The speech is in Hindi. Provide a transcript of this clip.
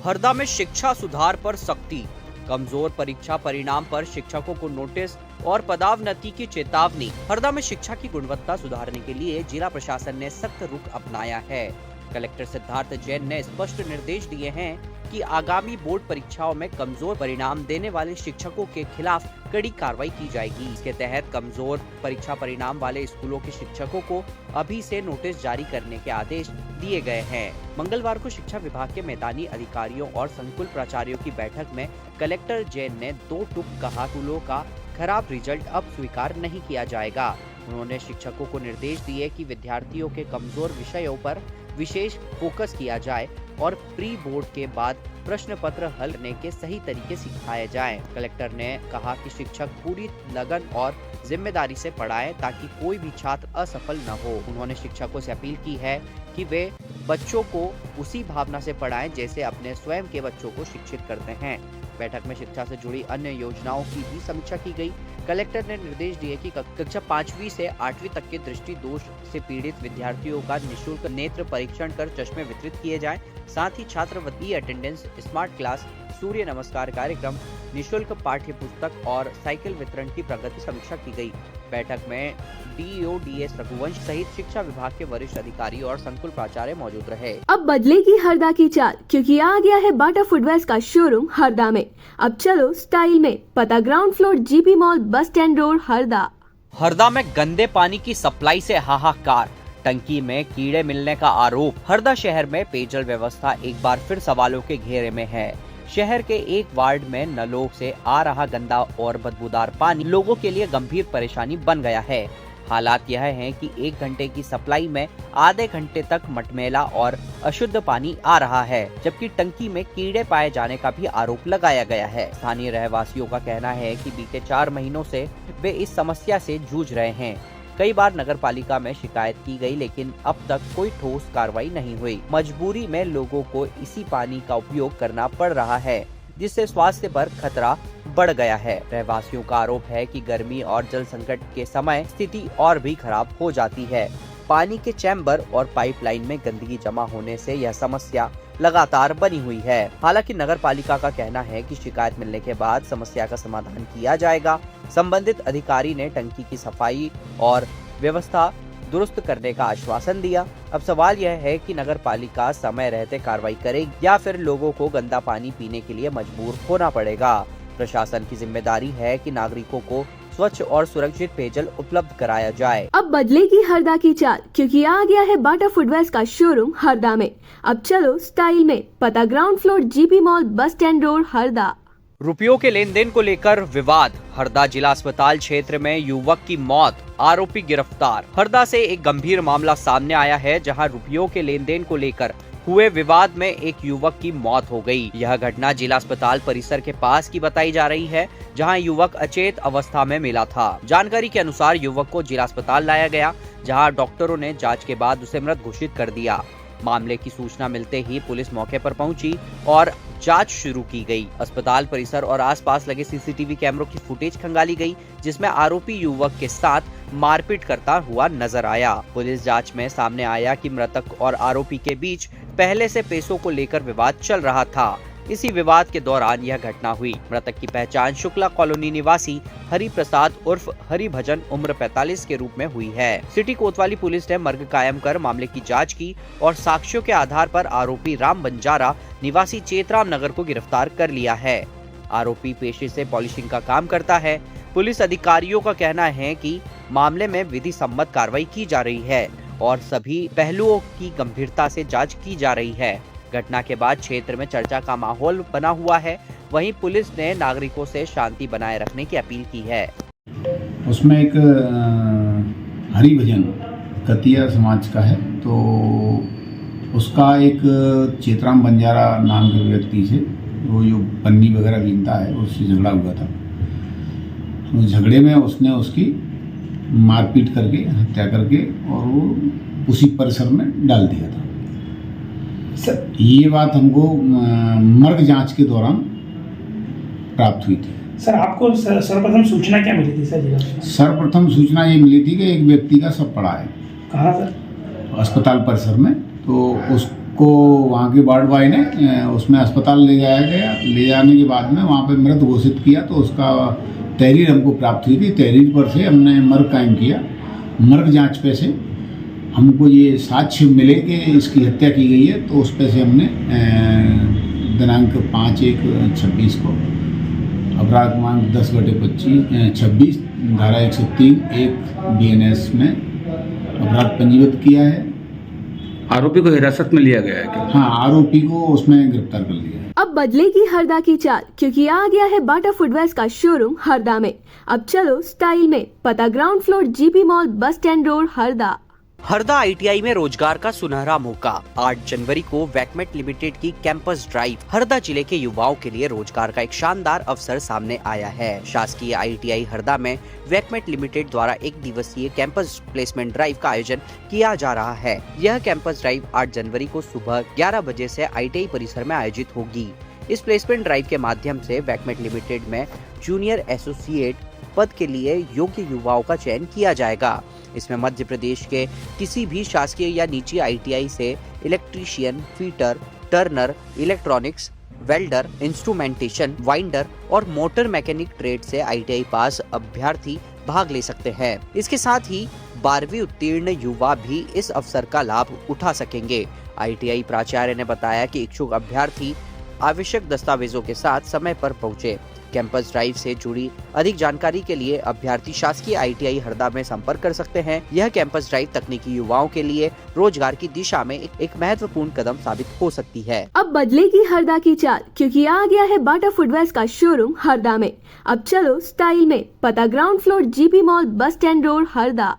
हरदा में शिक्षा सुधार पर सख्ती, कमजोर परीक्षा परिणाम पर शिक्षकों को नोटिस और पदावनति की चेतावनी। हरदा में शिक्षा की गुणवत्ता सुधारने के लिए जिला प्रशासन ने सख्त रुख अपनाया है। कलेक्टर सिद्धार्थ जैन ने स्पष्ट निर्देश दिए हैं कि आगामी बोर्ड परीक्षाओं में कमजोर परिणाम देने वाले शिक्षकों के खिलाफ कड़ी कार्रवाई की जाएगी। इसके तहत कमजोर परीक्षा परिणाम वाले स्कूलों के शिक्षकों को अभी से नोटिस जारी करने के आदेश दिए गए हैं। मंगलवार को शिक्षा विभाग के मैदानी अधिकारियों और संकुल प्राचार्यों की बैठक में कलेक्टर जैन ने दो टूक कहा, स्कूलों का खराब रिजल्ट अब स्वीकार नहीं किया जाएगा। उन्होंने शिक्षकों को निर्देश दिए कि विद्यार्थियों के कमजोर विषयों पर विशेष फोकस किया जाए और प्री बोर्ड के बाद प्रश्न पत्र हल करने के सही तरीके सिखाए जाएं। कलेक्टर ने कहा कि शिक्षक पूरी लगन और जिम्मेदारी से पढ़ाएं ताकि कोई भी छात्र असफल न हो। उन्होंने शिक्षकों से अपील की है कि वे बच्चों को उसी भावना से पढ़ाएं जैसे अपने स्वयं के बच्चों को शिक्षित करते हैं। बैठक में शिक्षा से जुड़ी अन्य योजनाओं की भी समीक्षा की गई। कलेक्टर ने निर्देश दिए कि कक्षा 5वीं से 8वीं तक के दृष्टि दोष से पीड़ित विद्यार्थियों का निःशुल्क नेत्र परीक्षण कर चश्मे वितरित किए जाएं। साथ ही छात्रवृत्ति अटेंडेंस, स्मार्ट क्लास, सूर्य नमस्कार कार्यक्रम, निःशुल्क पाठ्य पुस्तक और साइकिल वितरण की प्रगति समीक्षा की गई। बैठक में डीईओ डीएस रघुवंश सहित शिक्षा विभाग के वरिष्ठ अधिकारी और संकुल प्राचार्य मौजूद रहे। अब बदलेगी हरदा की चाल, क्योंकि आ गया है बाटा फुटवेयर्स का शोरूम हरदा में। अब चलो स्टाइल में। पता ground floor GP mall, bus stand road, Harda. Harda में गंदे पानी की सप्लाई से हाहाकार, टंकी में कीड़े मिलने का आरोप। हरदा शहर में पेयजल व्यवस्था एक बार फिर सवालों के घेरे में है। शहर के एक वार्ड में नलों से आ रहा गंदा और बदबूदार पानी लोगों के लिए गंभीर परेशानी बन गया है। हालात यह है कि 1 घंटे की सप्लाई में आधे घंटे तक मटमैला और अशुद्ध पानी आ रहा है, जबकि टंकी में कीड़े पाए जाने का भी आरोप लगाया गया है। स्थानीय रहवासियों का कहना है कि बीते 4 महीनों से वे इस समस्या से जूझ रहे हैं। कई बार नगर पालिका में शिकायत की गई, लेकिन अब तक कोई ठोस कार्रवाई नहीं हुई। मजबूरी में लोगों को इसी पानी का उपयोग करना पड़ रहा है, जिससे स्वास्थ्य पर खतरा बढ़ गया है। रहवासियों का आरोप है कि गर्मी और जल संकट के समय स्थिति और भी खराब हो जाती है। पानी के चैम्बर और पाइपलाइन में गंदगी जमा होने से यह समस्या लगातार बनी हुई है। हालांकि नगर पालिका का कहना है कि शिकायत मिलने के बाद समस्या का समाधान किया जाएगा। संबंधित अधिकारी ने टंकी की सफाई और व्यवस्था दुरुस्त करने का आश्वासन दिया। अब सवाल यह है कि नगर पालिका समय रहते कार्रवाई करेगी या फिर लोगों को गंदा पानी पीने के लिए मजबूर होना पड़ेगा। प्रशासन की जिम्मेदारी है कि नागरिकों को स्वच्छ और सुरक्षित पेयजल उपलब्ध कराया जाए। अब बदलेगी हरदा की चाल, क्योंकि आ गया है बाटा फुटवेयर्स का शोरूम हरदा में। अब चलो स्टाइल में। पता ground floor GP mall, bus stand road, Harda. रुपयों के लेन देन को लेकर विवाद। हरदा जिला अस्पताल क्षेत्र में युवक की मौत, आरोपी गिरफ्तार। हरदा से एक गंभीर मामला सामने आया है, जहां रुपयों के लेन देन को लेकर हुए विवाद में एक युवक की मौत हो गई। यह घटना जिला अस्पताल परिसर के पास की बताई जा रही है, जहां युवक अचेत अवस्था में मिला था। जानकारी के अनुसार युवक को जिला अस्पताल लाया गया, जहां डॉक्टरों ने जांच के बाद उसे मृत घोषित कर दिया। मामले की सूचना मिलते ही पुलिस मौके पर पहुंची और जांच शुरू की गई। अस्पताल परिसर और आसपास लगे सीसीटीवी कैमरों की फुटेज खंगाली गई, जिसमें आरोपी युवक के साथ मारपीट करता हुआ नजर आया। पुलिस जांच में सामने आया कि मृतक और आरोपी के बीच पहले से पैसों को लेकर विवाद चल रहा था। इसी विवाद के दौरान यह घटना हुई। मृतक की पहचान शुक्ला कॉलोनी निवासी हरि प्रसाद उर्फ हरि भजन उम्र 45 के रूप में हुई है। सिटी कोतवाली पुलिस ने मर्ग कायम कर मामले की जांच की और साक्ष्यों के आधार पर आरोपी राम बंजारा निवासी चेतराम नगर को गिरफ्तार कर लिया है। आरोपी पेशे से पॉलिशिंग का काम करता है। पुलिस अधिकारियों का कहना है कि मामले में विधि सम्मत कार्रवाई की जा रही है और सभी पहलुओं की गंभीरता से जांच की जा रही है। घटना के बाद क्षेत्र में चर्चा का माहौल बना हुआ है। वहीं पुलिस ने नागरिकों से शांति बनाए रखने की अपील की है। उसमें एक हरिभजन कतिया समाज का है, तो उसका एक चेतराम बंजारा नाम के व्यक्ति से वो जो पन्नी वगैरह बीनता है उससे झगड़ा हुआ था। उस झगड़े में उसने उसकी मारपीट करके हत्या करके और वो उसी परिसर में डाल दिया था। सर ये बात हमको मर्ग जांच के दौरान प्राप्त हुई थी। सर आपको सर्वप्रथम सूचना क्या मिली थी सर? सर्वप्रथम सूचना ये मिली थी कि एक व्यक्ति का शव पड़ा है। कहाँ सर? अस्पताल परिसर में। तो को वहाँ के वार्ड बॉय ने उसमें अस्पताल ले जाया गया। ले जाने के बाद में वहाँ पे मृत घोषित किया, तो उसका तहरीर हमको प्राप्त हुई थी। तहरीर पर से हमने मर्ग कायम किया। मर्ग जांच पे से हमको ये साक्ष्य मिले कि इसकी हत्या की गई है, तो उस पे से हमने दिनांक 5/1/26 को अपराध क्रमांक 10/26 धारा 103(1) BNS में अपराध पंजीबद्ध किया है। आरोपी को हिरासत में लिया गया है क्या? हाँ, आरोपी को उसमें गिरफ्तार कर लिया है। अब बदलेगी हरदा की चाल, क्योंकि आ गया है बाटा फुटवेयर्स का शोरूम हरदा में। अब चलो स्टाइल में, पता ground floor GP mall, bus stand road, Harda. Harda ITI में रोजगार का सुनहरा मौका। 8 जनवरी को वैकमेट लिमिटेड की कैंपस ड्राइव हरदा जिले के युवाओं के लिए रोजगार का एक शानदार अवसर सामने आया है। शासकीय ITI हरदा में वैकमेट लिमिटेड द्वारा 1 दिवसीय कैंपस प्लेसमेंट ड्राइव का आयोजन किया जा रहा है। यह कैंपस ड्राइव 8 जनवरी को सुबह 11 बजे से ITI परिसर में आयोजित होगी। इस प्लेसमेंट ड्राइव के माध्यम से वैकमेट लिमिटेड में जूनियर एसोसिएट पद के लिए योग्य युवाओं का चयन किया जाएगा। इसमें मध्य प्रदेश के किसी भी शासकीय या निजी ITI से electrician, fitter, Turner, electronics, welder, instrumentation, winder और मोटर मैकेनिक ट्रेड से ITI पास अभ्यर्थी भाग ले सकते हैं। इसके साथ ही 12वीं उत्तीर्ण युवा भी इस अवसर का लाभ उठा सकेंगे। ITI प्राचार्य ने बताया कि इच्छुक अभ्यर्थी आवश्यक दस्तावेजों के साथ समय पर पहुंचे। कैंपस ड्राइव से जुड़ी अधिक जानकारी के लिए अभ्यर्थी शासकीय ITI हरदा में संपर्क कर सकते हैं। यह कैंपस ड्राइव तकनीकी युवाओं के लिए रोजगार की दिशा में एक महत्वपूर्ण कदम साबित हो सकती है। अब बदलेगी हरदा की चाल, क्योंकि आ गया है बाटा फुटवेयर्स का शोरूम हरदा में। अब चलो स्टाइल में, पता ground floor GP mall, bus stand road, Harda.